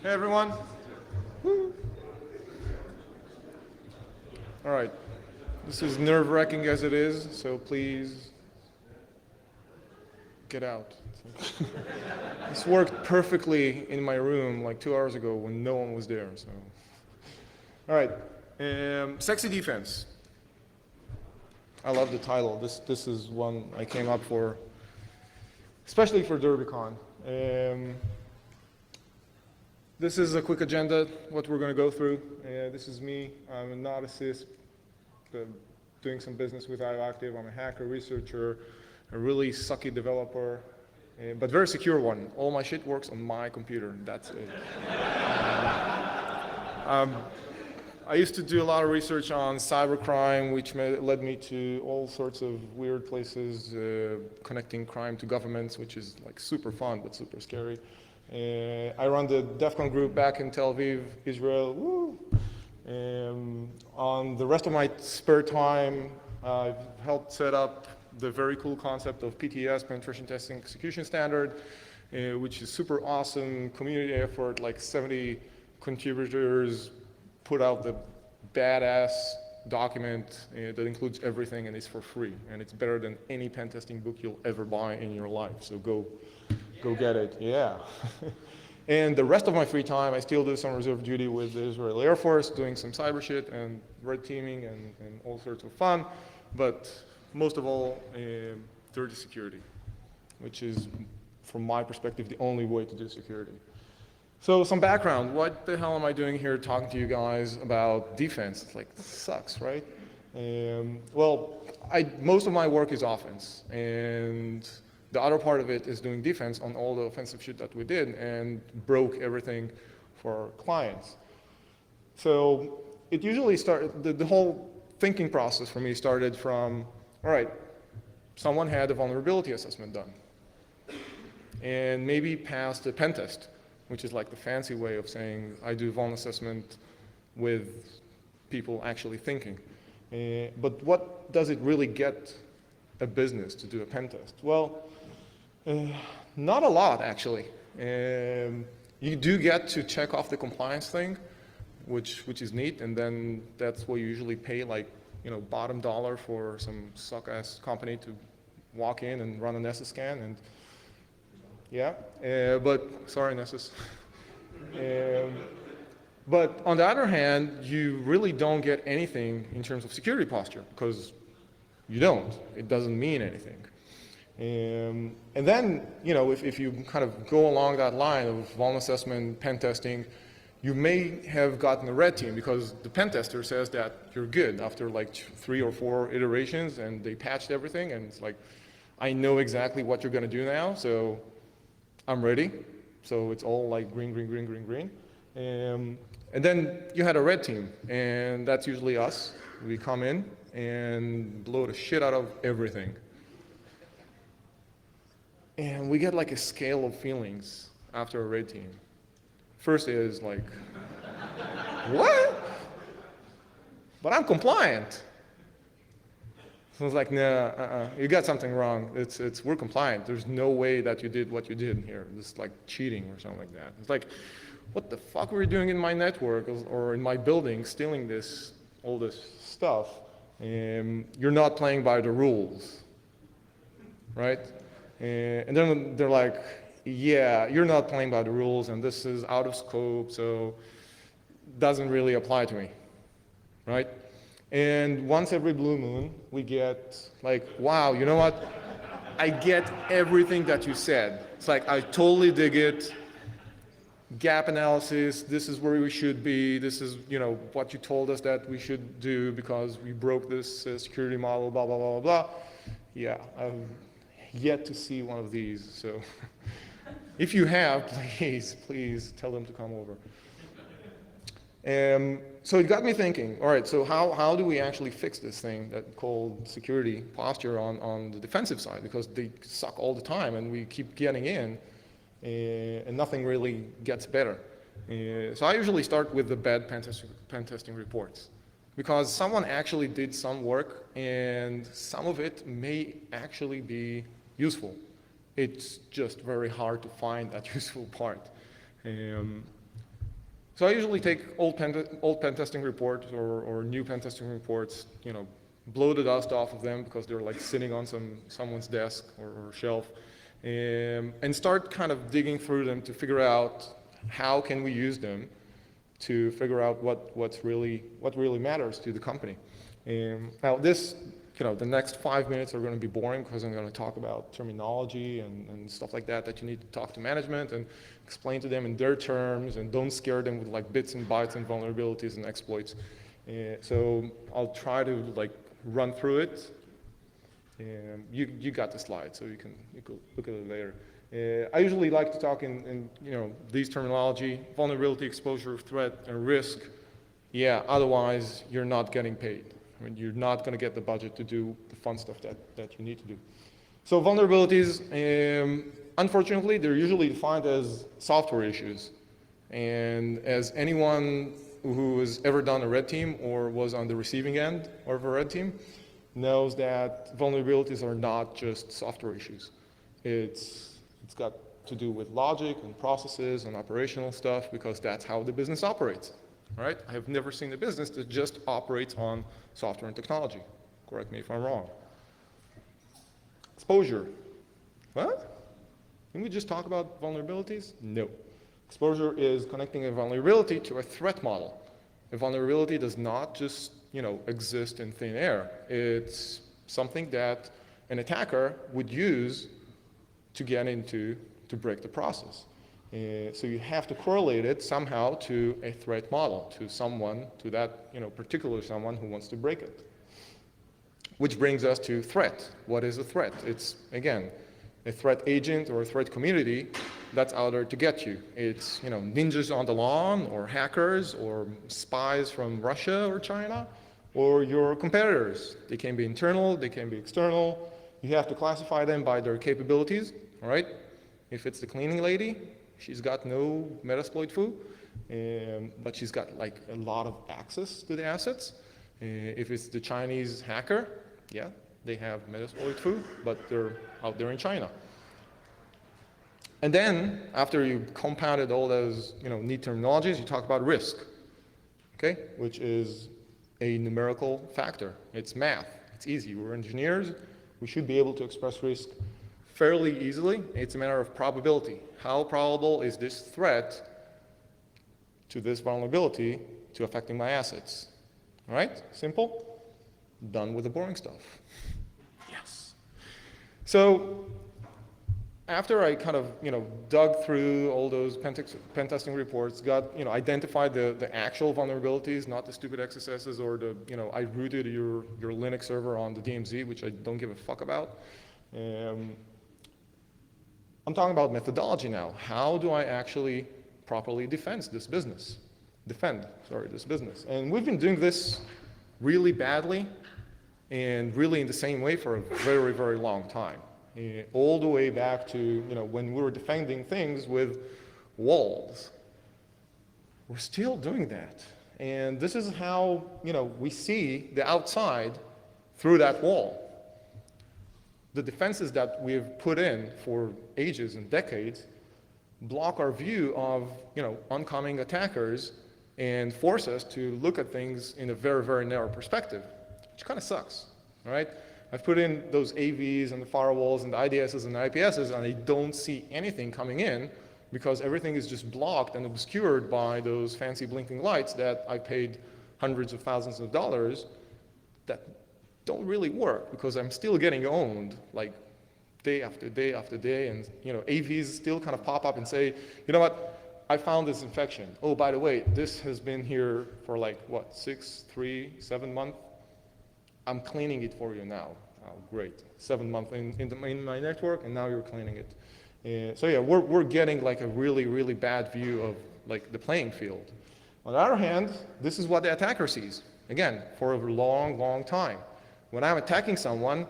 Hey everyone. Woo. All right. This is nerve-wracking as it is, so please get out. This worked perfectly in my room like 2 hours ago when no one was there. So, all right. Sexy defense. I love the title. This is one I came up for, especially for DerbyCon. This is a quick agenda, what we're going to go through. This is me. I'm not a CISP, doing some business with IOActive. I'm a hacker, researcher, a really sucky developer, but very secure one. All my shit works on my computer. That's it. I used to do a lot of research on cybercrime, which led me to all sorts of weird places, connecting crime to governments, which is like super fun, but super scary. I run the DEF CON group back in Tel Aviv, Israel. Woo! On the rest of my spare time, I've helped set up the very cool concept of PTS, Penetration Testing Execution Standard, which is super awesome community effort, like 70 contributors put out the badass document that includes everything, and it's for free. And it's better than any pen testing book you'll ever buy in your life. So go get it, yeah. And the rest of my free time, I still do some reserve duty with the Israeli Air Force, doing some cyber shit and red teaming and all sorts of fun. But most of all, dirty security, which is, from my perspective, the only way to do security. So some background, what the hell am I doing here talking to you guys about defense? It's like, this sucks, right? Well, most of my work is offense, and the other part of it is doing defense on all the offensive shit that we did and broke everything for our clients. So it usually started, the whole thinking process for me started from, all right, someone had a vulnerability assessment done and maybe passed a pen test, which is like the fancy way of saying I do vuln assessment with people actually thinking. But what does it really get a business to do a pen test? Well, not a lot, actually. You do get to check off the compliance thing, which is neat, and then that's what you usually pay, like, bottom dollar for some suck-ass company to walk in and run a Nessus scan, and yeah. But sorry, Nessus. But on the other hand, you really don't get anything in terms of security posture, because you don't. It doesn't mean anything. And then, if you kind of go along that line of vuln assessment, pen testing, you may have gotten a red team because the pen tester says that you're good after like 3 or 4 iterations, and they patched everything, and it's like, I know exactly what you're going to do now, so I'm ready. So it's all like green, green, green, green, green. And then you had a red team, and that's usually us. We come in and blow the shit out of everything. And we get like a scale of feelings after a red team. First is like, what? But I'm compliant. So it's like, nah, you got something wrong. We're compliant. There's no way that you did what you did here. It's like cheating or something like that. It's like, what the fuck were you doing in my network or in my building, stealing all this stuff? You're not playing by the rules, right? And then they're like, yeah, you're not playing by the rules, and this is out of scope, so doesn't really apply to me, right? And once every blue moon, we get like, wow, you know what? I get everything that you said. It's like, I totally dig it. Gap analysis, this is where we should be. This is, what you told us that we should do because we broke this security model, blah, blah, blah, blah, blah. Yeah, I've yet to see one of these. So if you have, please tell them to come over. So it got me thinking, all right, so how do we actually fix this thing that called security posture on the defensive side? Because they suck all the time, and we keep getting in, and nothing really gets better. So I usually start with the bad pen testing reports, because someone actually did some work, and some of it may actually be useful. It's just very hard to find that useful part. So I usually take old pen testing reports or new pen testing reports, blow the dust off of them because they're like sitting on someone's desk or shelf, and start kind of digging through them to figure out how can we use them to figure out what really matters to the company. Now this, the next 5 minutes are going to be boring because I'm going to talk about terminology and stuff like that you need to talk to management and explain to them in their terms, and don't scare them with like bits and bytes and vulnerabilities and exploits. So I'll try to like run through it. You got the slide, so you can look at it later. I usually like to talk in these terminology: vulnerability, exposure, threat, and risk. Yeah, otherwise you're not getting paid. I mean, you're not going to get the budget to do the fun stuff that you need to do. So vulnerabilities, unfortunately, they're usually defined as software issues. And as anyone who has ever done a red team or was on the receiving end of a red team knows that vulnerabilities are not just software issues. It's got to do with logic and processes and operational stuff, because that's how the business operates, right? I have never seen a business that just operates on software and technology. Correct me if I'm wrong. Exposure. What? Didn't we just talk about vulnerabilities? No. Exposure is connecting a vulnerability to a threat model. A vulnerability does not just, exist in thin air. It's something that an attacker would use to get into, to break the process. So you have to correlate it somehow to a threat model, to someone, to that particular someone who wants to break it. Which brings us to threat. What is a threat? It's, again, a threat agent or a threat community that's out there to get you. It's ninjas on the lawn, or hackers, or spies from Russia or China, or your competitors. They can be internal, they can be external. You have to classify them by their capabilities, all right? If it's the cleaning lady, she's got no Metasploit foo, but she's got like a lot of access to the assets. If it's the Chinese hacker, yeah, they have Metasploit foo, but they're out there in China. And then, after you compounded all those neat terminologies, you talk about risk, okay, which is a numerical factor. It's math. It's easy. We're engineers. We should be able to express risk fairly easily. It's a matter of probability. How probable is this threat to this vulnerability to affecting my assets? All right? Simple. Done with the boring stuff. Yes. So after I kind of dug through all those pen testing reports, identified the actual vulnerabilities, not the stupid XSSs or the I rooted your Linux server on the DMZ, which I don't give a fuck about. I'm talking about methodology now. How do I actually properly defend this business? And we've been doing this really badly and really in the same way for a very, very long time. All the way back to when we were defending things with walls. We're still doing that. And this is how we see the outside through that wall. The defenses that we've put in for ages and decades block our view of oncoming attackers and force us to look at things in a very, very narrow perspective, which kind of sucks, all right? I've put in those AVs and the firewalls and the IDSs and the IPSs, and I don't see anything coming in because everything is just blocked and obscured by those fancy blinking lights that I paid hundreds of thousands of dollars that don't really work because I'm still getting owned like day after day after day, and AVs still kind of pop up and say, you know what, I found this infection. Oh, by the way, this has been here for like, what, 7 months? I'm cleaning it for you now. Oh, great. 7 months in my network, and now you're cleaning it. So yeah, we're getting like a really, really bad view of like the playing field. On the other hand, this is what the attacker sees. Again, for a long, long time. When I'm attacking someone,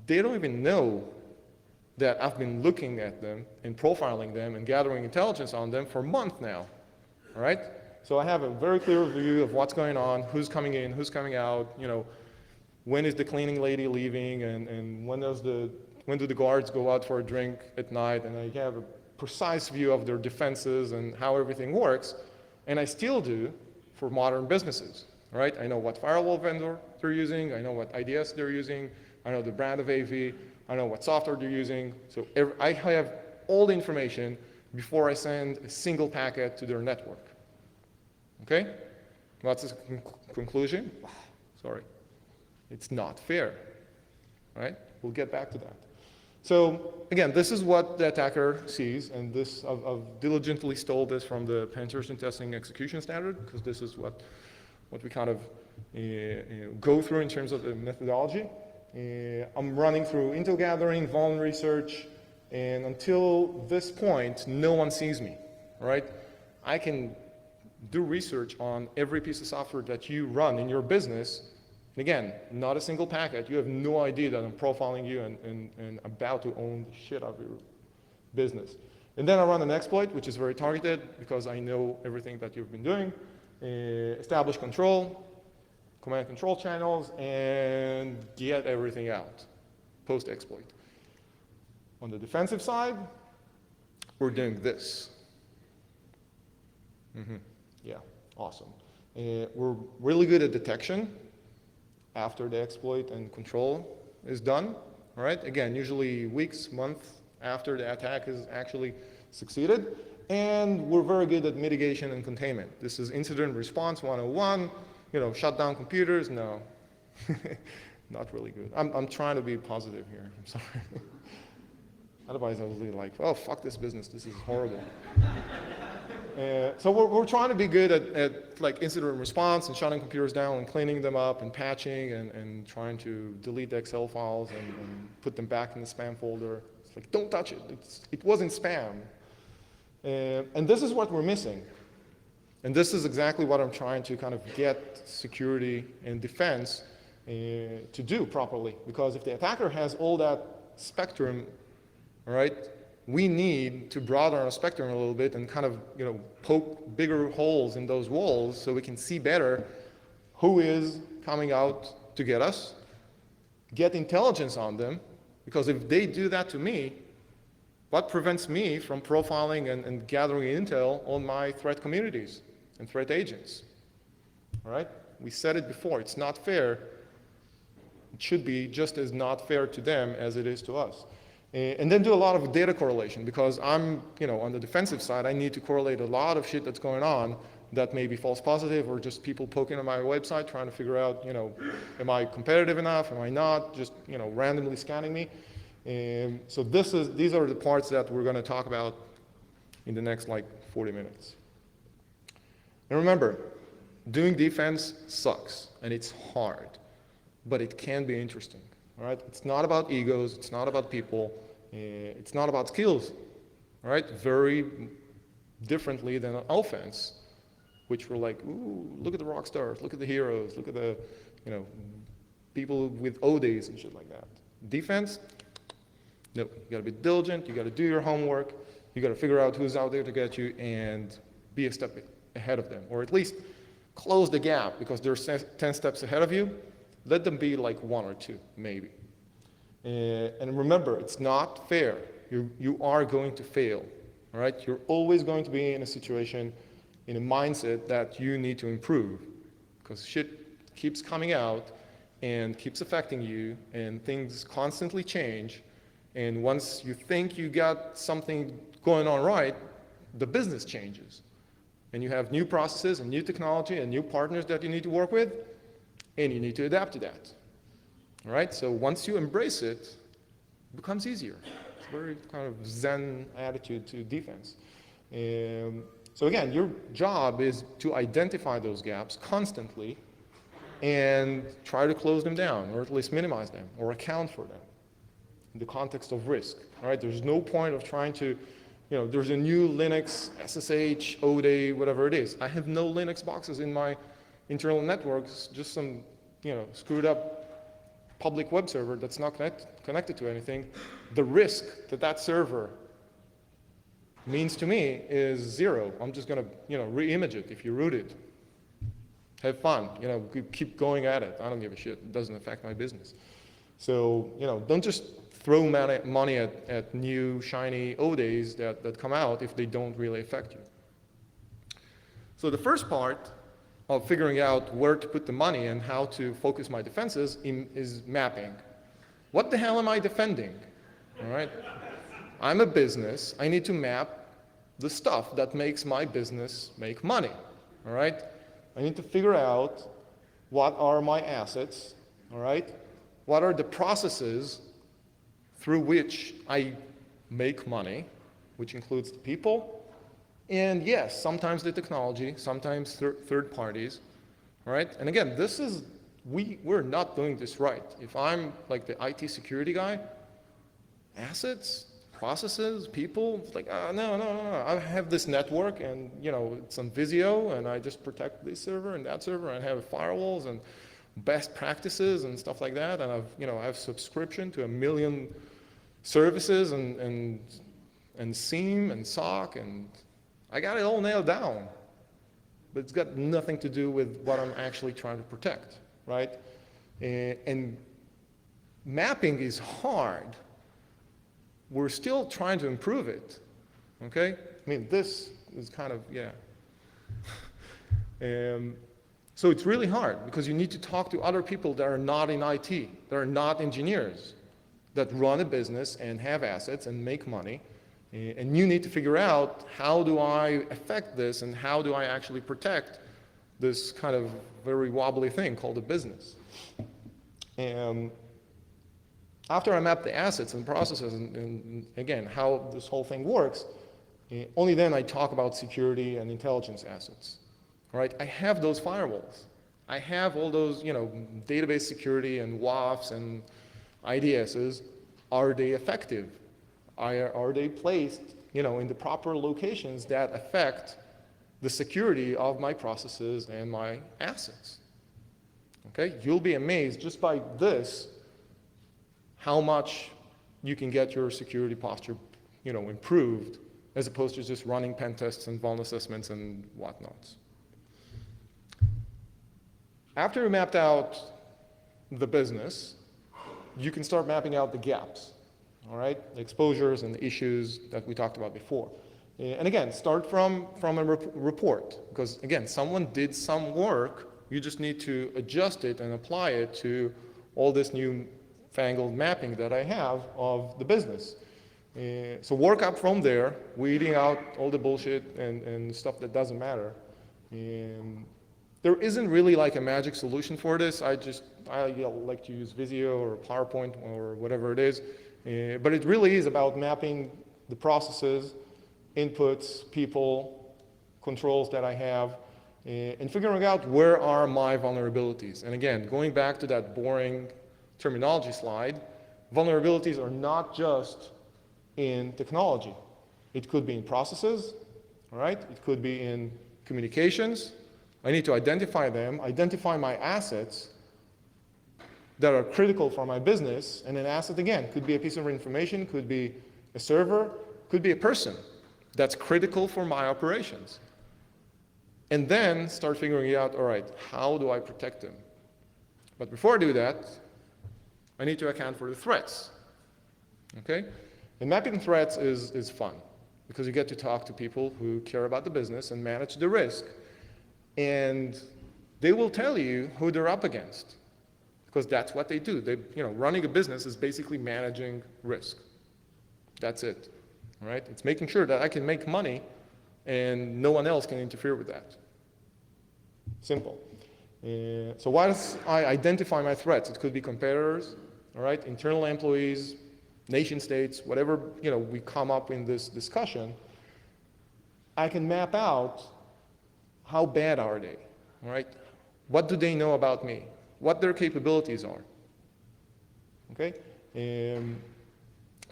they don't even know that I've been looking at them and profiling them and gathering intelligence on them for months now, all right? So I have a very clear view of what's going on, who's coming in, who's coming out, when is the cleaning lady leaving, and when do the guards go out for a drink at night, and I have a precise view of their defenses and how everything works. And I still do for modern businesses, right? I know what firewall vendor they're using, I know what IDS they're using, I know the brand of AV, I know what software they're using. So I have all the information before I send a single packet to their network. Okay? What's the conclusion? Sorry. It's not fair, right? We'll get back to that. So again, this is what the attacker sees, and this I've diligently stole this from the penetration testing execution standard, because this is what we kind of go through in terms of the methodology. I'm running through intel gathering, vuln research, and until this point, no one sees me, right? I can do research on every piece of software that you run in your business. And again, not a single packet. You have no idea that I'm profiling you and about to own the shit out of your business. And then I run an exploit, which is very targeted because I know everything that you've been doing. Establish control, command and control channels, and get everything out post-exploit. On the defensive side, we're doing this. Yeah, awesome. We're really good at detection after the exploit and control is done, all right? Again, usually weeks, months after the attack has actually succeeded. And we're very good at mitigation and containment. This is incident response 101. You know, shut down computers, no. Not really good. I'm trying to be positive here, I'm sorry. Otherwise I was really like, oh, fuck this business, this is horrible. So we're trying to be good at like incident response and shutting computers down and cleaning them up and patching and trying to delete the Excel files and put them back in the spam folder. It's like, don't touch it, it wasn't spam. And this is what we're missing. And this is exactly what I'm trying to kind of get security and defense to do properly. Because if the attacker has all that spectrum, all right, we need to broaden our spectrum a little bit and kind of, you know, poke bigger holes in those walls so we can see better who is coming out to get us, get intelligence on them, because if they do that to me, what prevents me from profiling and gathering intel on my threat communities and threat agents? All right? We said it before, it's not fair. It should be just as not fair to them as it is to us. And then do a lot of data correlation, because I'm, you know, on the defensive side, I need to correlate a lot of shit that's going on that may be false positive or just people poking on my website trying to figure out, you know, am I competitive enough, am I not, just, you know, randomly scanning me. So these are the parts that we're going to talk about in the next like 40 minutes. And remember, doing defense sucks and it's hard, but it can be interesting. All right? It's not about egos, it's not about people, it's not about skills. All right? Very differently than an offense, which we're like, ooh, look at the rock stars, look at the heroes, look at the, you know, people with O days and shit like that. Defense, no, you gotta be diligent, you gotta do your homework, you gotta figure out who's out there to get you and be a step ahead of them, or at least close the gap, because they're 10 steps ahead of you. Let them be like 1 or 2, maybe. And remember, it's not fair. You are going to fail, all right? You're always going to be in a situation, in a mindset that you need to improve, because shit keeps coming out and keeps affecting you, and things constantly change. And once you think you got something going on right, the business changes. And you have new processes and new technology and new partners that you need to work with, and you need to adapt to that. All right, so once you embrace it, it becomes easier. It's a very kind of Zen attitude to defense. So again, your job is to identify those gaps constantly and try to close them down, or at least minimize them, or account for them in the context of risk. All right, there's no point of trying to, you know, there's a new Linux, SSH, ODay, whatever it is. I have no Linux boxes in my internal networks, just some, you know, screwed up public web server that's not connected to anything. The risk that that server means to me is 0. I'm just gonna, you know, re-image it if you root it. Have fun, you know, keep going at it. I don't give a shit, it doesn't affect my business. So, you know, don't just throw money at new, shiny ODays that come out if they don't really affect you. So the first part of figuring out where to put the money and how to focus my defenses is mapping. What the hell am I defending? All right? I'm a business. I need to map the stuff that makes my business make money. All right? I need to figure out what are my assets. All right? What are the processes through which I make money, which includes the people, and yes, sometimes the technology, sometimes third parties, right? And again, this is, we're not doing this right. If I'm like the IT security guy, assets, processes, people, it's like, no, I have this network and, you know, it's on Visio and I just protect this server and that server and I have firewalls and best practices and stuff like that. And I have subscription to 1 million services and SIEM and SOC, and I got it all nailed down, but it's got nothing to do with what I'm actually trying to protect, right? And mapping is hard. We're still trying to improve it, okay? I mean, this is kind of, yeah. So it's really hard because you need to talk to other people that are not in IT, that are not engineers, that run a business and have assets and make money. And you need to figure out, how do I affect this and how do I actually protect this kind of very wobbly thing called a business? And after I map the assets and processes and again, how this whole thing works, only then I talk about security and intelligence assets. All right? I have those firewalls. I have all those, you know, database security and WAFs and IDSs. Are they effective? Are they placed, you know, in the proper locations that affect the security of my processes and my assets? Okay? You'll be amazed just by this how much you can get your security posture, you know, improved as opposed to just running pen tests and vuln assessments and whatnots. After you mapped out the business, you can start mapping out the gaps. All right, the exposures and the issues that we talked about before. And again, start from a report, because again, someone did some work, you just need to adjust it and apply it to all this new fangled mapping that I have of the business. So work up from there, weeding out all the bullshit and stuff that doesn't matter. There isn't really like a magic solution for this. I like to use Visio or PowerPoint or whatever it is. But it really is about mapping the processes, inputs, people, controls that I have, and figuring out where are my vulnerabilities. And again, going back to that boring terminology slide, vulnerabilities are not just in technology. It could be in processes, all right? It could be in communications. I need to identify them, identify my assets that are critical for my business, and an asset, again, could be a piece of information, could be a server, could be a person that's critical for my operations. And then start figuring out, all right, how do I protect them? But before I do that, I need to account for the threats, okay? And mapping threats is fun, because you get to talk to people who care about the business and manage the risk, and they will tell you who they're up against. Because that's what they do. Running a business is basically managing risk. That's it, all right? It's making sure that I can make money and no one else can interfere with that. Simple. So once I identify my threats, it could be competitors, all right, internal employees, nation states, whatever we come up in this discussion, I can map out how bad are they, all right? What do they know about me? What their capabilities are, okay? And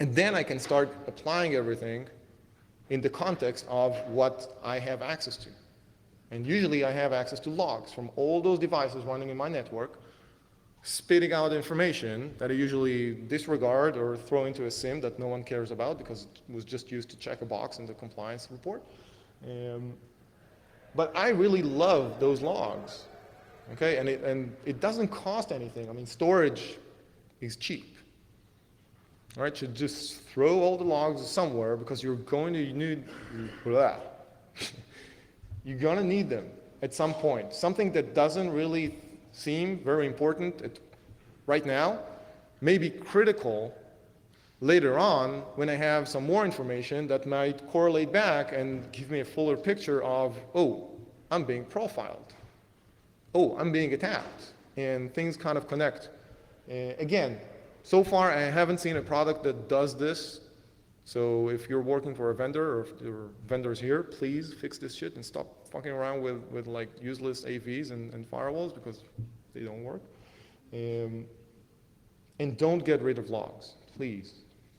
then I can start applying everything in the context of what I have access to. And usually I have access to logs from all those devices running in my network, spitting out information that I usually disregard or throw into a SIM that no one cares about because it was just used to check a box in the compliance report. But I really love those logs. Okay, and it doesn't cost anything. I mean, storage is cheap. All right, you just throw all the logs somewhere because you're going to need, You're gonna need them at some point. Something that doesn't really seem very important right now may be critical later on when I have some more information that might correlate back and give me a fuller picture of, oh, I'm being profiled. Oh, I'm being attacked. And things kind of connect. Again, so far I haven't seen a product that does this. So if you're working for a vendor or if there are vendors here, please fix this shit and stop fucking around with like useless AVs and firewalls because they don't work. And don't get rid of logs, please,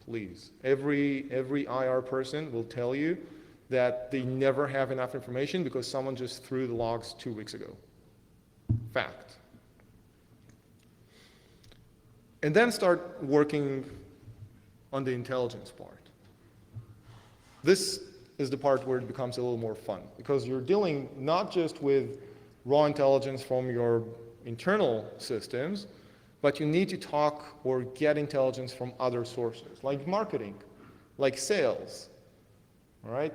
please. Every IR person will tell you that they never have enough information because someone just threw the logs 2 weeks ago. Fact. And then start working on the intelligence part. This is the part where it becomes a little more fun because you're dealing not just with raw intelligence from your internal systems, but you need to talk or get intelligence from other sources, like marketing, like sales, all right?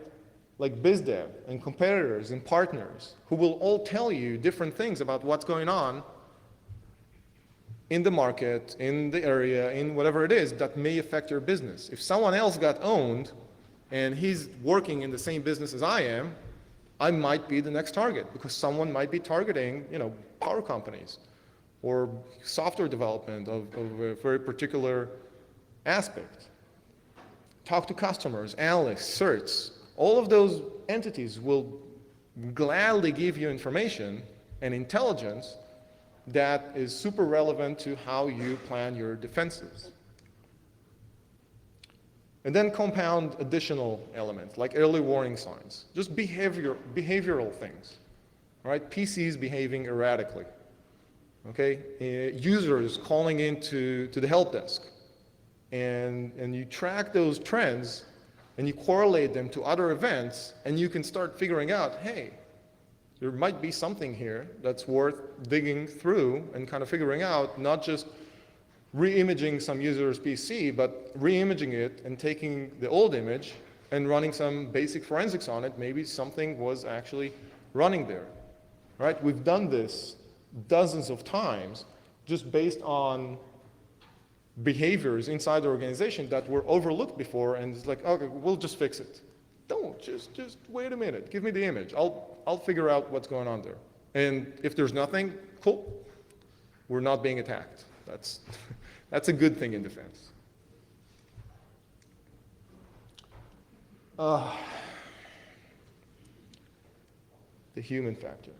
Like biz dev and competitors and partners who will all tell you different things about what's going on in the market, in the area, in whatever it is that may affect your business. If someone else got owned and he's working in the same business as I am, I might be the next target because someone might be targeting, power companies or software development of a very particular aspect. Talk to customers, analysts, certs. All of those entities will gladly give you information and intelligence that is super relevant to how you plan your defenses. And then compound additional elements like early warning signs, just behavioral things, right? PCs behaving erratically, okay? Users calling into the help desk, and you track those trends and you correlate them to other events, and you can start figuring out, hey, there might be something here that's worth digging through and kind of figuring out, not just re-imaging some user's PC, but re-imaging it and taking the old image and running some basic forensics on it. Maybe something was actually running there, right? We've done this dozens of times just based on behaviors inside the organization that were overlooked before, and it's like, okay, we'll just fix it. Don't, just wait a minute, give me the image. I'll figure out what's going on there. And if there's nothing, cool, we're not being attacked. That's a good thing in defense. The human factor.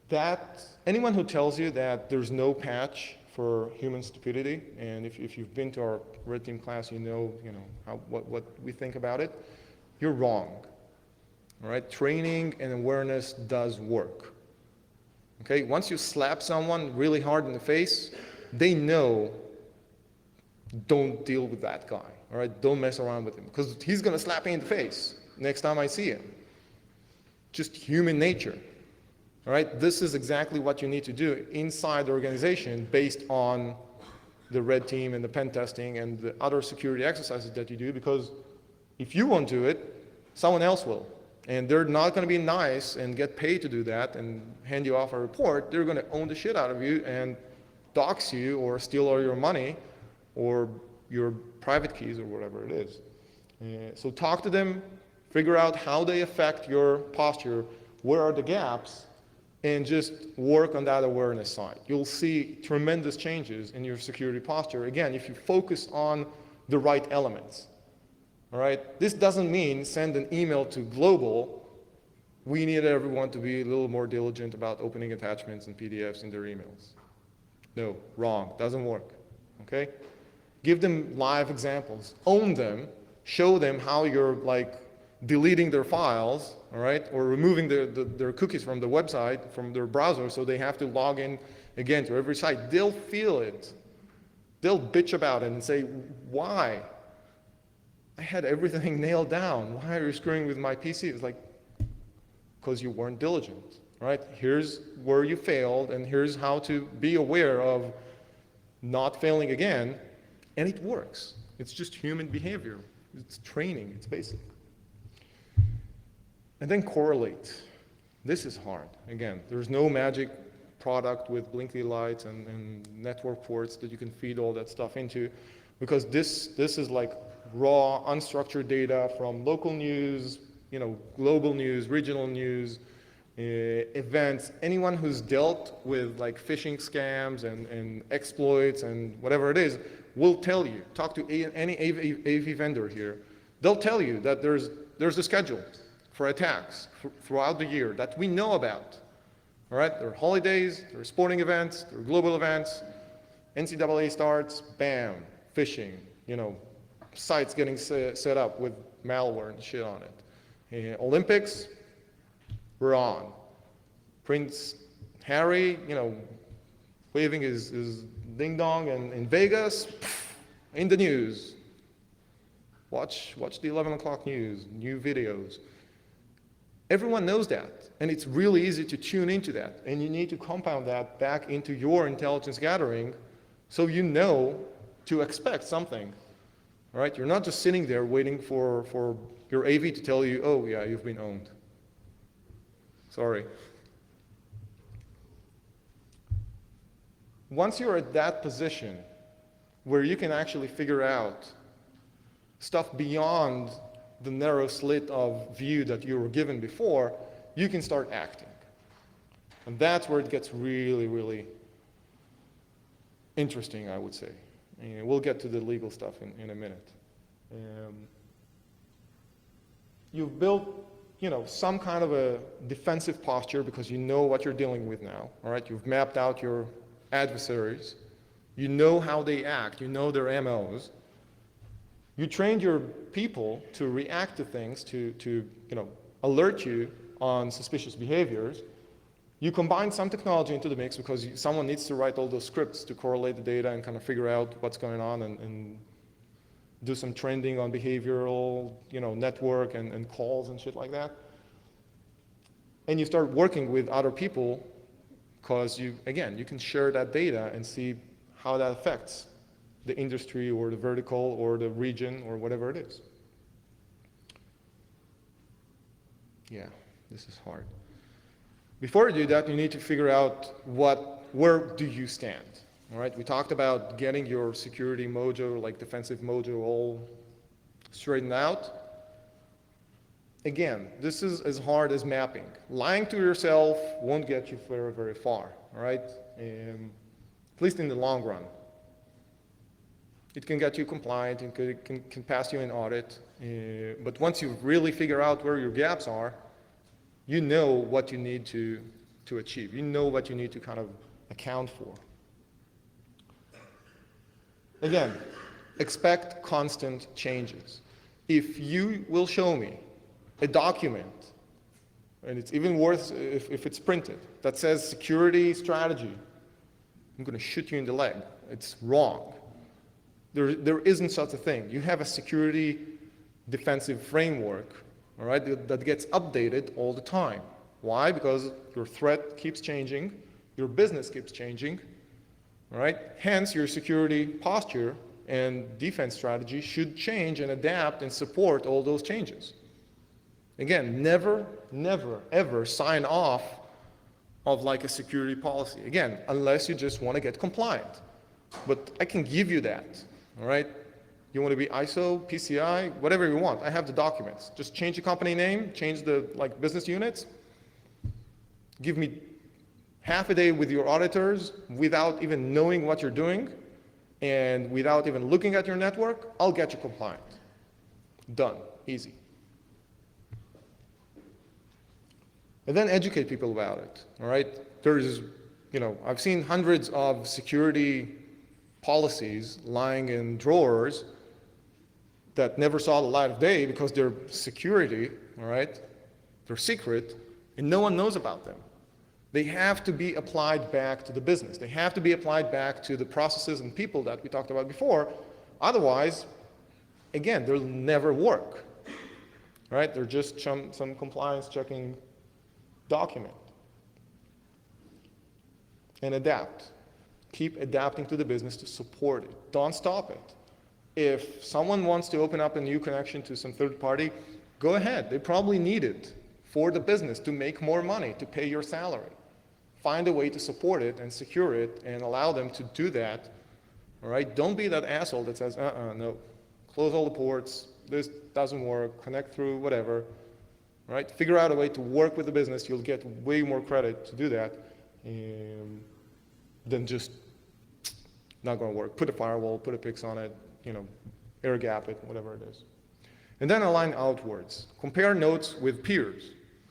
That anyone who tells you that there's no patch for human stupidity, and if you've been to our Red Team class, you know what we think about it, you're wrong. All right, training and awareness does work. Okay, once you slap someone really hard in the face, they know, don't deal with that guy. All right, don't mess around with him because he's gonna slap me in the face next time I see him. Just human nature. All right, this is exactly what you need to do inside the organization based on the red team and the pen testing and the other security exercises that you do, because if you won't do it, someone else will. And they're not going to be nice and get paid to do that and hand you off a report. They're going to own the shit out of you and dox you or steal all your money or your private keys or whatever it is. So talk to them, figure out how they affect your posture, where are the gaps, and just work on that awareness side. You'll see tremendous changes in your security posture, again, if you focus on the right elements. All right? This doesn't mean send an email to global. We need everyone to be a little more diligent about opening attachments and PDFs in their emails. No, wrong, doesn't work, okay? Give them live examples, own them, show them how you're like deleting their files, all right, or removing their cookies from the website, from their browser, so they have to log in again to every site. They'll feel it. They'll bitch about it and say, why? I had everything nailed down. Why are you screwing with my PC? It's like, because you weren't diligent, right? Here's where you failed, and here's how to be aware of not failing again, and it works. It's just human behavior. It's training, it's basic. And then correlate. This is hard. Again, there's no magic product with blinky lights and network ports that you can feed all that stuff into, because this is like raw, unstructured data from local news, global news, regional news, events. Anyone who's dealt with like phishing scams and exploits and whatever it is will tell you. Talk to any AV vendor here. They'll tell you that there's a schedule for attacks throughout the year that we know about. All right, there are holidays, there are sporting events, there are global events. NCAA starts, bam, phishing, sites getting set up with malware and shit on it. Olympics, we're on. Prince Harry, waving his ding dong in Vegas, in the news. Watch the 11 o'clock news, new videos. Everyone knows that, and it's really easy to tune into that, and you need to compound that back into your intelligence gathering so you know to expect something, right? You're not just sitting there waiting for your AV to tell you, oh yeah, you've been owned. Sorry. Once you're at that position where you can actually figure out stuff beyond the narrow slit of view that you were given before, you can start acting. And that's where it gets really, really interesting, I would say. And we'll get to the legal stuff in a minute. You've built, some kind of a defensive posture because you know what you're dealing with now, all right? You've mapped out your adversaries. You know how they act. You know their MOs. You trained your people to react to things, to alert you on suspicious behaviors. You combine some technology into the mix because someone needs to write all those scripts to correlate the data and kind of figure out what's going on and do some trending on behavioral, network and calls and shit like that. And you start working with other people because you can share that data and see how that affects the industry or the vertical or the region or whatever it is. Yeah, this is hard. Before you do that, you need to figure out where do you stand, all right? We talked about getting your security mojo, like defensive mojo, all straightened out. Again, this is as hard as mapping. Lying to yourself won't get you very, very far, all right? At least in the long run. It can get you compliant, it can pass you an audit, but once you really figure out where your gaps are, you know what you need to achieve. You know what you need to kind of account for. Again, expect constant changes. If you will show me a document, and it's even worse if it's printed, that says security strategy, I'm going to shoot you in the leg. It's wrong. There isn't such a thing. You have a security defensive framework, all right, that gets updated all the time. Why? Because your threat keeps changing, your business keeps changing, all right? Hence, your security posture and defense strategy should change and adapt and support all those changes. Again, never, ever sign off of like a security policy. Again, unless you just want to get compliant. But I can give you that. All right? You want to be ISO, PCI, whatever you want. I have the documents. Just change the company name, change the business units. Give me half a day with your auditors without even knowing what you're doing and without even looking at your network, I'll get you compliant. Done. Easy. And then educate people about it. All right? There's, I've seen hundreds of security policies lying in drawers that never saw the light of day because they're security, all right? They're secret, and no one knows about them. They have to be applied back to the business. They have to be applied back to the processes and people that we talked about before. Otherwise, again, they'll never work, right? They're just some compliance checking document. And adapt. Keep adapting to the business to support it. Don't stop it. If someone wants to open up a new connection to some third party, go ahead. They probably need it for the business to make more money, to pay your salary. Find a way to support it and secure it and allow them to do that, all right? Don't be that asshole that says, no, close all the ports, this doesn't work, connect through, whatever, right? Figure out a way to work with the business. You'll get way more credit to do that than just not gonna work. Put a firewall, put a PIX on it, air gap it, whatever it is. And then align outwards. Compare notes with peers.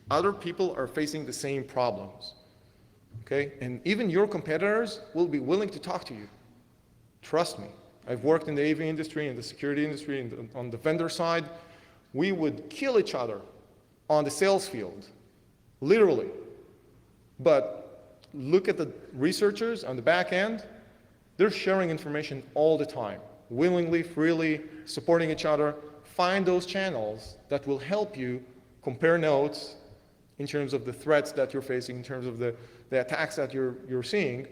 Other people are facing the same problems. Okay? And even your competitors will be willing to talk to you. Trust me. I've worked in the AV industry, in the security industry, on the vendor side. We would kill each other on the sales field, literally. But look at the researchers on the back end. They're sharing information all the time, willingly, freely, supporting each other. Find those channels that will help you compare notes in terms of the threats that you're facing, in terms of the attacks that you're seeing.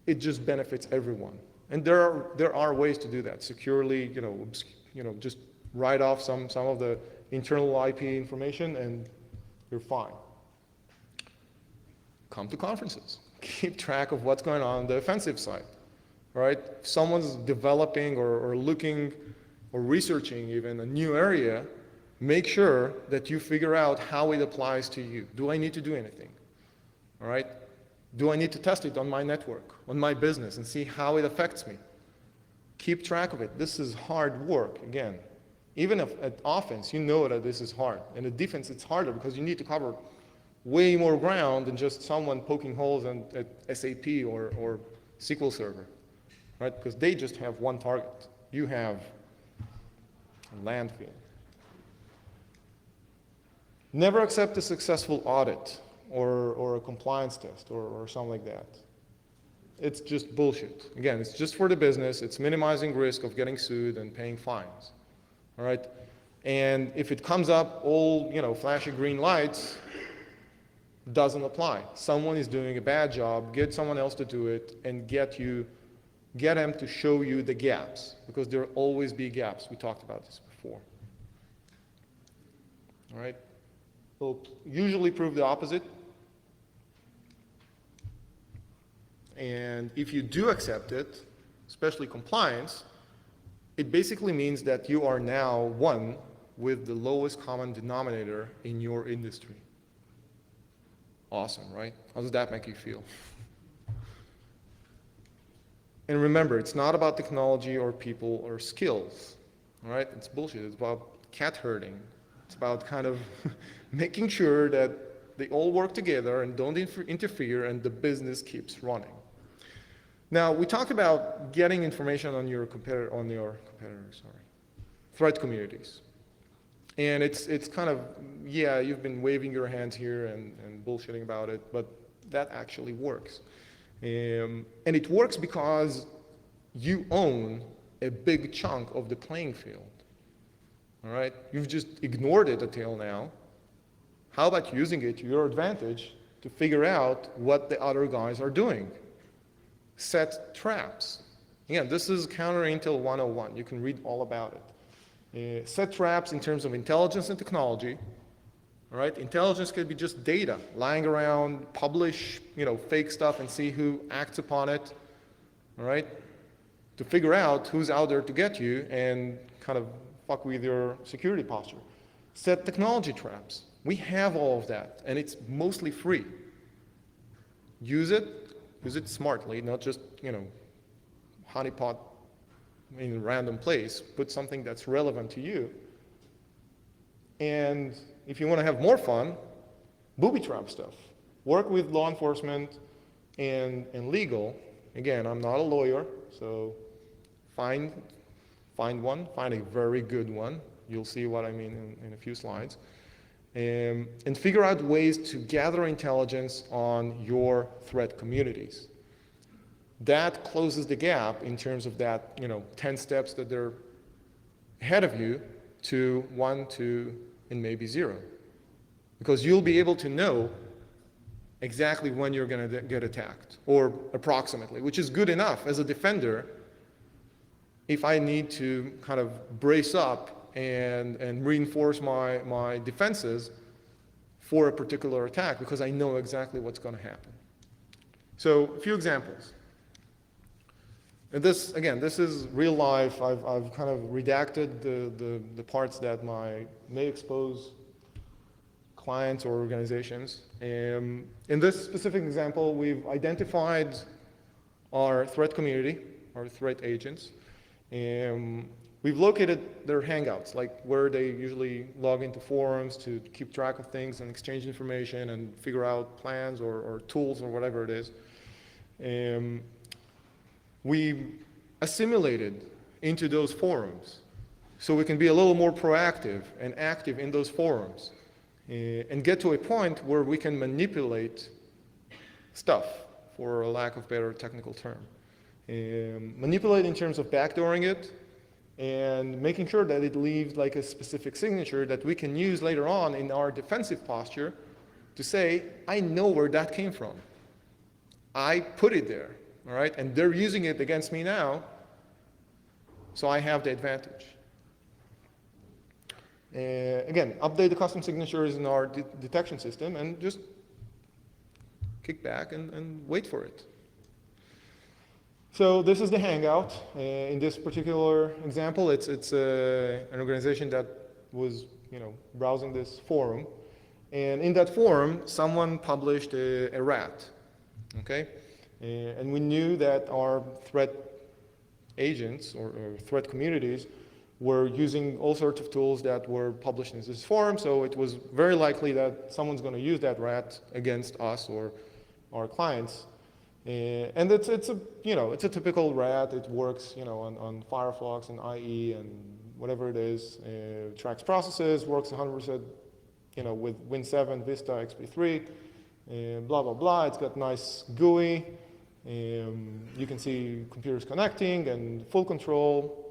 It just benefits everyone. And there are ways to do that securely, just write off some of the internal IP information and you're fine. Come to conferences. Keep track of what's going on the offensive side, right? If someone's developing or looking or researching even a new area, make sure that you figure out how it applies to you. Do I need to do anything? All right? Do I need to test it on my network, on my business, and see how it affects me? Keep track of it. This is hard work, again. Even if at offense, you know that this is hard. And at defense, it's harder because you need to cover way more ground than just someone poking holes at SAP or SQL Server, right? Because they just have one target. You have a landfill. Never accept a successful audit or a compliance test or something like that. It's just bullshit. Again, it's just for the business. It's minimizing risk of getting sued and paying fines, all right? And if it comes up all, flashy green lights, doesn't apply. Someone is doing a bad job, get someone else to do it, and get them to show you the gaps, because there will always be gaps. We talked about this before. All right? They'll usually prove the opposite. And if you do accept it, especially compliance, it basically means that you are now one with the lowest common denominator in your industry. Awesome, right? How does that make you feel? And remember, it's not about technology or people or skills, all right? It's bullshit. It's about cat herding. It's about kind of making sure that they all work together and don't interfere and the business keeps running. Now, we talked about getting information on your competitors, threat communities. And it's kind of, yeah, you've been waving your hands here and bullshitting about it, but that actually works. And it works because you own a big chunk of the playing field. All right? You've just ignored it until now. How about using it to your advantage to figure out what the other guys are doing? Set traps. Again, this is Counter Intel 101. You can read all about it. Set traps in terms of intelligence and technology. All right? Intelligence could be just data, lying around, publish, fake stuff and see who acts upon it. All right? To figure out who's out there to get you and kind of fuck with your security posture. Set technology traps. We have all of that, and it's mostly free. Use it smartly, not just, honeypot in a random place. Put something that's relevant to you. And if you want to have more fun, booby trap stuff. Work with law enforcement and legal. Again, I'm not a lawyer, so find a very good one. You'll see what I mean in a few slides. And figure out ways to gather intelligence on your threat communities. That closes the gap in terms of that, 10 steps that they're ahead of you to 1, 2, and maybe 0. Because you'll be able to know exactly when you're going to get attacked, or approximately, which is good enough as a defender. If I need to kind of brace up and reinforce my defenses, for a particular attack because I know exactly what's going to happen. So a few examples. And this, again, this is real life. I've kind of redacted the parts that may expose clients or organizations. In this specific example, we've identified our threat community, our threat agents. We've located their hangouts, like where they usually log into forums to keep track of things and exchange information and figure out plans or tools or whatever it is. We assimilated into those forums so we can be a little more proactive and active in those forums and get to a point where we can manipulate stuff, for a lack of better technical term. Manipulate in terms of backdooring it and making sure that it leaves like a specific signature that we can use later on in our defensive posture to say, I know where that came from. I put it there, all right? And they're using it against me now, so I have the advantage. Again, update the custom signatures in our detection system and just kick back and wait for it. So this is the hangout. In this particular example, it's an organization that was browsing this forum. And in that forum, someone published a rat. Okay? And we knew that our threat agents or threat communities were using all sorts of tools that were published in this forum, so it was very likely that someone's going to use that rat against us or our clients. And it's a typical rat. It works on Firefox and IE and whatever it is. Tracks processes, works 100% with Win 7, Vista, XP3, blah blah blah. It's got nice GUI. You can see computers connecting and full control.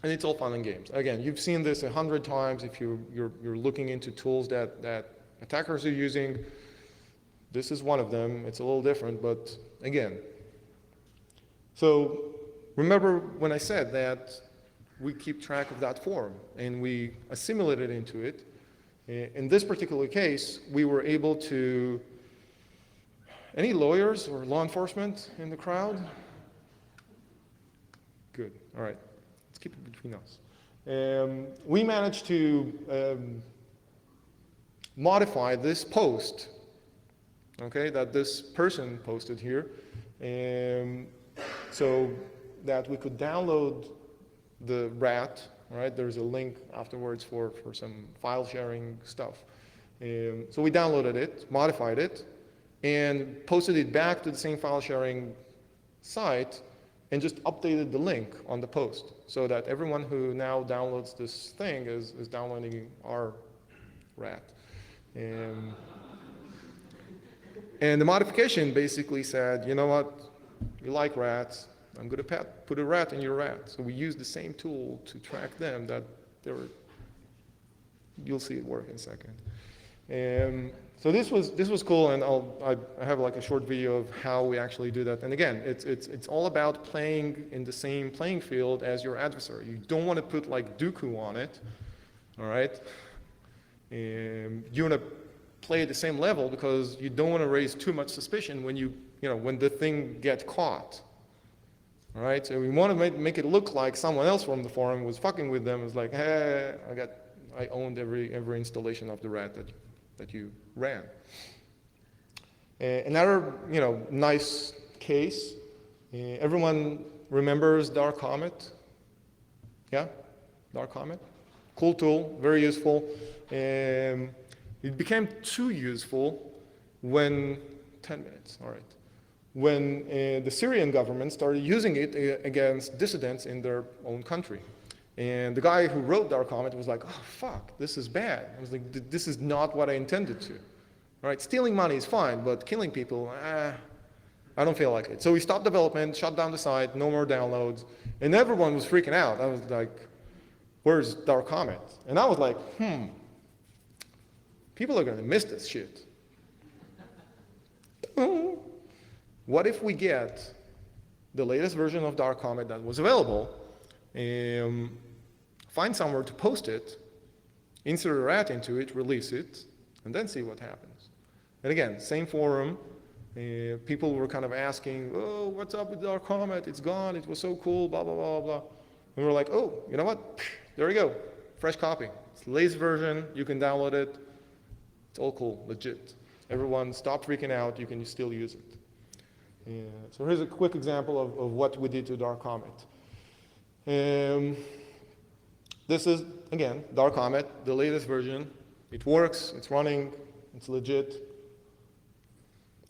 And it's all fun and games. Again, you've seen this 100 times if you're looking into tools that attackers are using. This is one of them. It's a little different, but again. So remember when I said that we keep track of that forum and we assimilate it into it. In this particular case, we were able to, any lawyers or law enforcement in the crowd? Good, all right. Keep it between us. We managed to modify this post, okay, that this person posted here, so that we could download the rat, right? There's a link afterwards for some file sharing stuff. So we downloaded it, modified it, and posted it back to the same file sharing site and just updated the link on the post so that everyone who now downloads this thing is downloading our rat. And the modification basically said, you know what, you like rats, I'm going to put a rat in your rat. So we used the same tool to track them that they were, you'll see it work in a second. So this was cool, and I have like a short video of how we actually do that. And again, it's all about playing in the same playing field as your adversary. You don't want to put like Dooku on it, all right? You want to play at the same level because you don't want to raise too much suspicion when when the thing gets caught, all right? So we want to make it look like someone else from the forum was fucking with them. It's like, hey, I owned every installation of the rat that you ran. Another, nice case. Everyone remembers Dark Comet? Yeah, Dark Comet. Cool tool, very useful. It became too useful when 10 minutes. All right. When the Syrian government started using it against dissidents in their own country. And the guy who wrote Dark Comet was like, oh, fuck, this is bad. I was like, this is not what I intended to. All right, stealing money is fine, but killing people, I don't feel like it. So we stopped development, shut down the site, no more downloads, and everyone was freaking out. I was like, where's Dark Comet? And I was like, people are going to miss this shit. What if we get the latest version of Dark Comet that was available, find somewhere to post it, insert a rat into it, release it, and then see what happens. And again, same forum, people were kind of asking, oh, what's up with our comment? It's gone, it was so cool, blah, blah, blah, blah. And we're like, oh, you know what? There we go, fresh copy. It's the latest version, you can download it. It's all cool, legit. Everyone stop freaking out, you can still use it. So here's a quick example of what we did to Dark Comet. This is, again, Dark Comet, the latest version. It works, it's running, it's legit.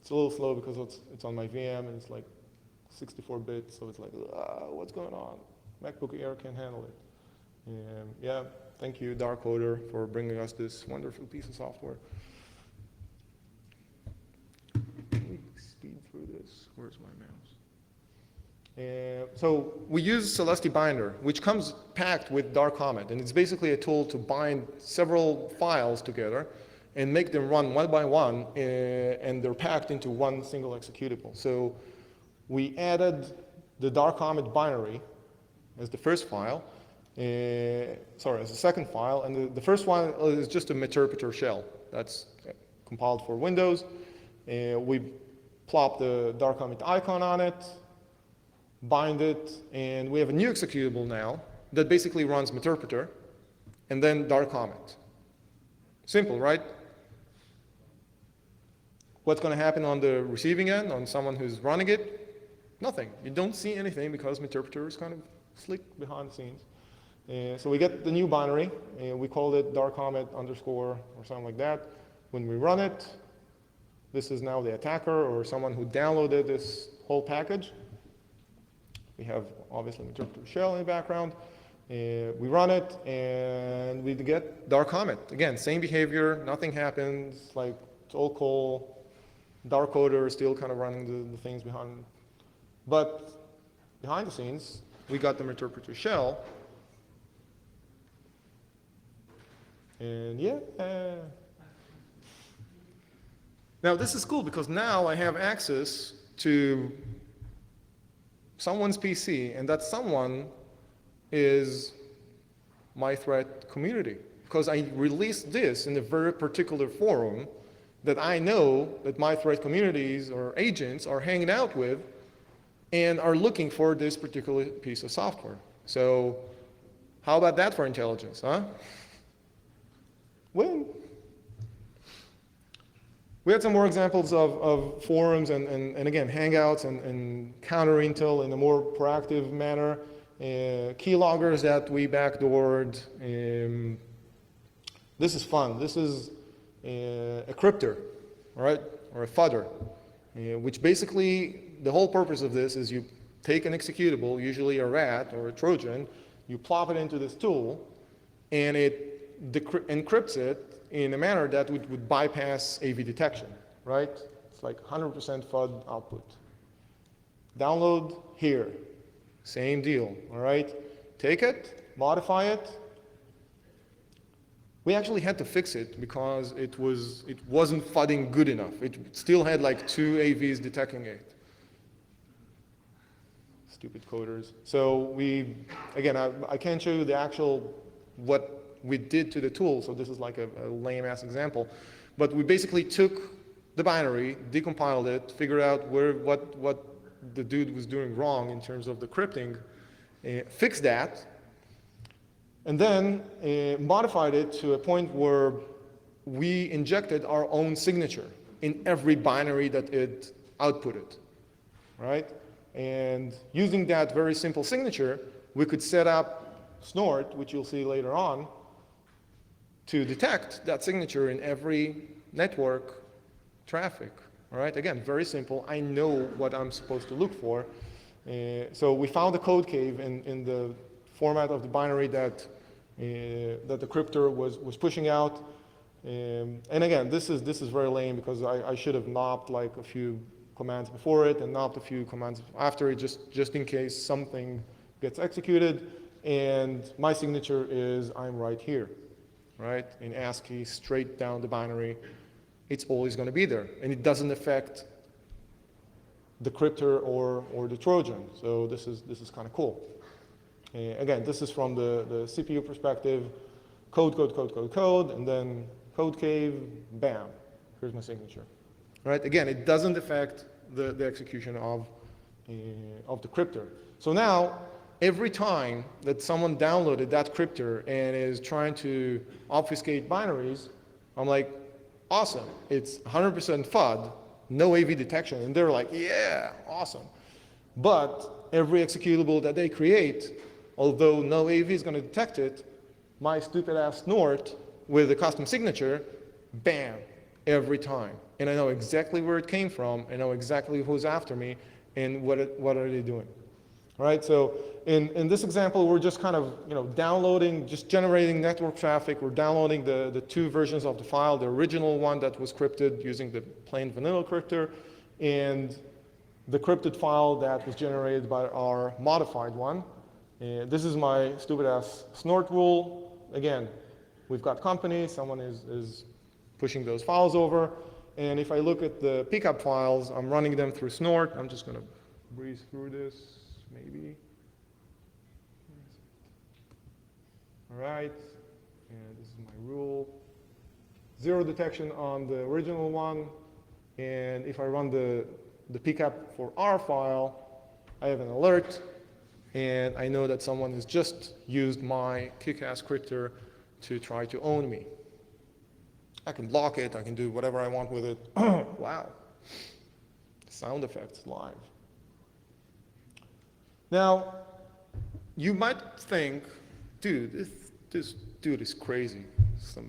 It's a little slow because it's on my VM and it's like 64-bit, so it's like, what's going on? MacBook Air can't handle it. Yeah, thank you, Darkoder, for bringing us this wonderful piece of software. Let me speed through this. Where's my mouse? So we use Celeste Binder, which comes packed with Dark Comet, and it's basically a tool to bind several files together and make them run one by one, and they're packed into one single executable. So we added the Dark Comet binary as the first file, as the second file, and the first one is just a meterpreter shell that's compiled for Windows. We plop the Dark Comet icon on it, bind it, and we have a new executable now that basically runs meterpreter, and then Dark Comet. Simple, right? What's going to happen on the receiving end, on someone who's running it? Nothing. You don't see anything because meterpreter is kind of slick behind the scenes. So we get the new binary, and we called it Dark Comet underscore or something like that. When we run it, this is now the attacker or someone who downloaded this whole package. We have obviously meterpreter shell in the background. We run it, and we get Dark Comet. Again, same behavior, nothing happens, like it's all cool. Darkoder is still kind of running the things behind. But behind the scenes, we got the meterpreter shell. And yeah. Now this is cool because now I have access to someone's PC, and that someone is my threat community. Because I released this in a very particular forum that I know that my threat communities or agents are hanging out with and are looking for this particular piece of software. So how about that for intelligence, huh? Win. We had some more examples of forums and again, Hangouts and counter intel in a more proactive manner. Keyloggers that we backdoored. This is fun. This is a crypter, all right, or a fudder, which basically the whole purpose of this is you take an executable, usually a rat or a Trojan, you plop it into this tool, and it encrypts it in a manner that would bypass AV detection, right? It's like 100% FUD output. Download here, same deal, all right? Take it, modify it. We actually had to fix it because it wasn't fudding good enough. It still had like 2 AVs detecting it. Stupid coders. So again, I can't show you the actual, what we did to the tool, so this is like a lame-ass example. But we basically took the binary, decompiled it, figured out what the dude was doing wrong in terms of the crypting, fixed that, and then modified it to a point where we injected our own signature in every binary that it outputted, right? And using that very simple signature, we could set up Snort, which you'll see later on, to detect that signature in every network traffic, all right? Again, very simple. I know what I'm supposed to look for. So we found a code cave in the format of the binary that the crypter was pushing out. And again, this is very lame because I should have knopped like a few commands before it and knopped a few commands after it, just in case something gets executed. And my signature is I'm right here, right? In ASCII, straight down the binary. It's always going to be there, and it doesn't affect the crypter or the Trojan. So this is kind of cool. Again, this is from the CPU perspective, code, and then code cave, bam, here's my signature. Right? Again, it doesn't affect the execution of the crypter. So now, every time that someone downloaded that crypter and is trying to obfuscate binaries, I'm like, awesome, it's 100% FUD, no AV detection, and they're like, yeah, awesome. But every executable that they create, although no AV is going to detect it, my stupid ass snort with a custom signature, bam, every time. And I know exactly where it came from, I know exactly who's after me, and what are they doing. All right, so in this example, we're just kind of downloading, just generating network traffic. We're downloading the two versions of the file, the original one that was crypted using the plain vanilla crypter, and the crypted file that was generated by our modified one. And this is my stupid ass snort rule. Again, we've got company, someone is pushing those files over. And if I look at the pickup files, I'm running them through snort. I'm just going to breeze through this, maybe. All right, and this is my rule. Zero detection on the original one. And if I run the pickup for our file, I have an alert. And I know that someone has just used my kick-ass crypter to try to own me. I can lock it, I can do whatever I want with it. Wow. Sound effects live. Now, you might think, dude, this dude is crazy. Some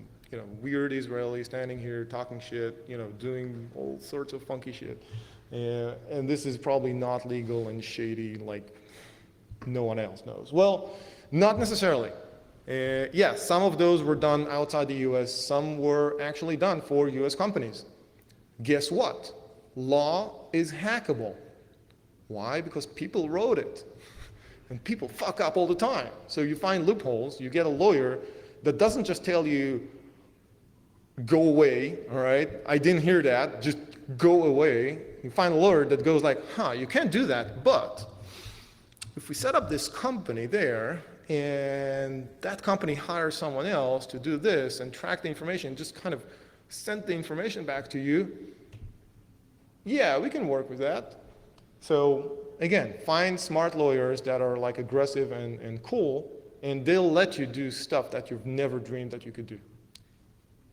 weird Israeli standing here talking shit, doing all sorts of funky shit. And this is probably not legal and shady like no one else knows. Well, not necessarily. Yes, some of those were done outside the US, some were actually done for US companies. Guess what? Law is hackable. Why? Because people wrote it. And people fuck up all the time. So you find loopholes, you get a lawyer that doesn't just tell you, go away, all right? I didn't hear that, just go away. You find a lawyer that goes like, you can't do that, but if we set up this company there, and that company hires someone else to do this and track the information, just kind of send the information back to you, yeah, we can work with that. So again, find smart lawyers that are like aggressive and cool, and they'll let you do stuff that you've never dreamed that you could do.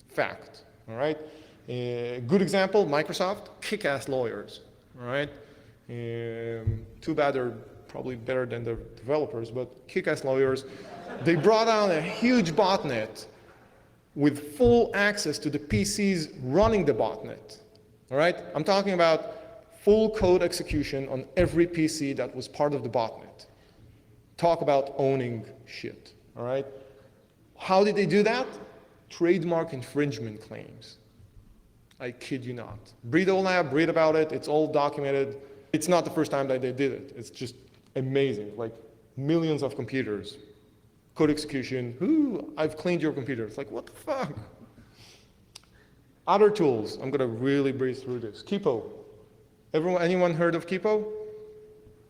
Fact, all right? Good example, Microsoft, kick-ass lawyers, all right? Too bad they're probably better than the developers, but kick-ass lawyers. They brought on a huge botnet with full access to the PCs running the botnet, all right? I'm talking about full code execution on every PC that was part of the botnet. Talk about owning shit, all right? How did they do that? Trademark infringement claims. I kid you not. Bredo Lab, read about it, it's all documented. It's not the first time that they did it. It's just amazing, like millions of computers. Code execution, I've cleaned your computer. It's like, what the fuck? Other tools, I'm gonna really breeze through this. Kipo. Anyone heard of Kipo?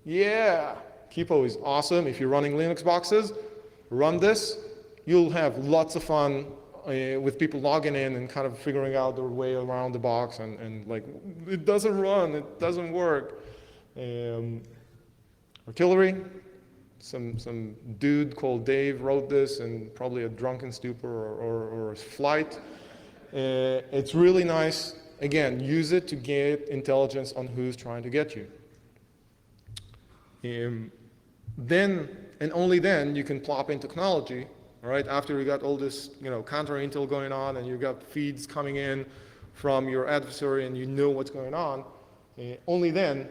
Yeah, Kipo is awesome. If you're running Linux boxes, run this. You'll have lots of fun with people logging in and kind of figuring out their way around the box and like, it doesn't run, it doesn't work. Artillery, some dude called Dave wrote this in probably a drunken stupor or a flight. It's really nice. Again, use it to get intelligence on who's trying to get you. Then, and only then, you can plop in technology, all right? After you got all this, counter intel going on and you got feeds coming in from your adversary and you know what's going on, only then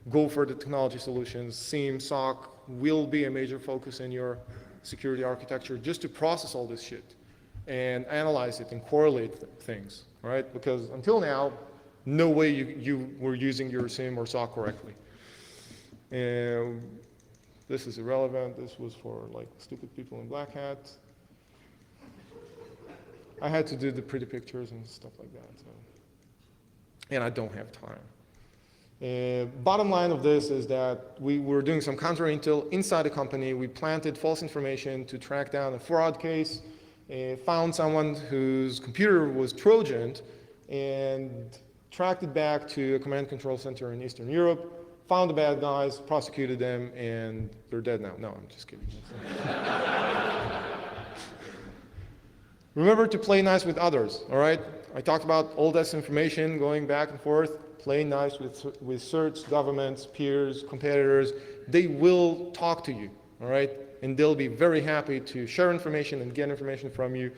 go for the technology solutions. SIEM, SOC will be a major focus in your security architecture just to process all this shit and analyze it and correlate things, all right? Because until now, no way you were using your SIEM or SOC correctly. This is irrelevant. This was for like stupid people in black hats. I had to do the pretty pictures and stuff like that. So. And I don't have time. Bottom line of this is that we were doing some counter intel inside the company. We planted false information to track down a fraud case. found someone whose computer was Trojaned and tracked it back to a command control center in Eastern Europe, found the bad guys, prosecuted them, and they're dead now. No, I'm just kidding. Remember to play nice with others, all right? I talked about all this information going back and forth. Play nice with certs, governments, peers, competitors. They will talk to you, all right? And they'll be very happy to share information and get information from you,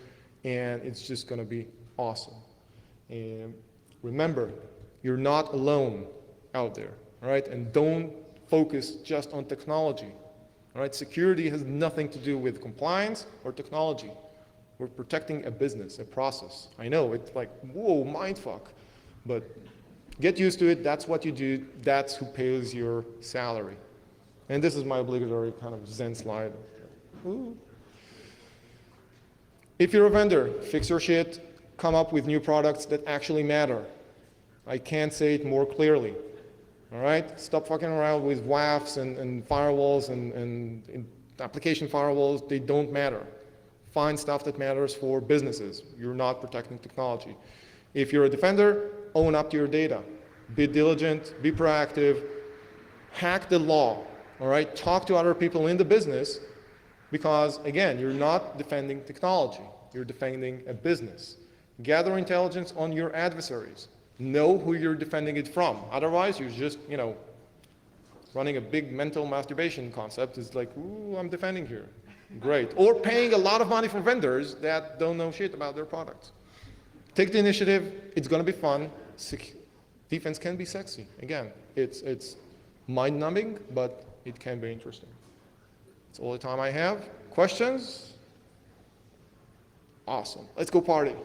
and it's just gonna be awesome. And remember, you're not alone out there, all right? And don't focus just on technology, all right? Security has nothing to do with compliance or technology. We're protecting a business, a process. I know, it's like, whoa, mindfuck. But get used to it, that's what you do, that's who pays your salary. And this is my obligatory kind of Zen slide. Ooh. If you're a vendor, fix your shit, come up with new products that actually matter. I can't say it more clearly, all right? Stop fucking around with WAFs and firewalls and application firewalls, they don't matter. Find stuff that matters for businesses. You're not protecting technology. If you're a defender, own up to your data. Be diligent, be proactive, hack the law, all right? Talk to other people in the business because, again, you're not defending technology. You're defending a business. Gather intelligence on your adversaries. Know who you're defending it from. Otherwise, you're just, running a big mental masturbation concept. It's like, ooh, I'm defending here. Great. Or paying a lot of money for vendors that don't know shit about their products. Take the initiative. It's going to be fun. Defense can be sexy. Again, it's mind-numbing, but it can be interesting. That's all the time I have. Questions? Awesome. Let's go party.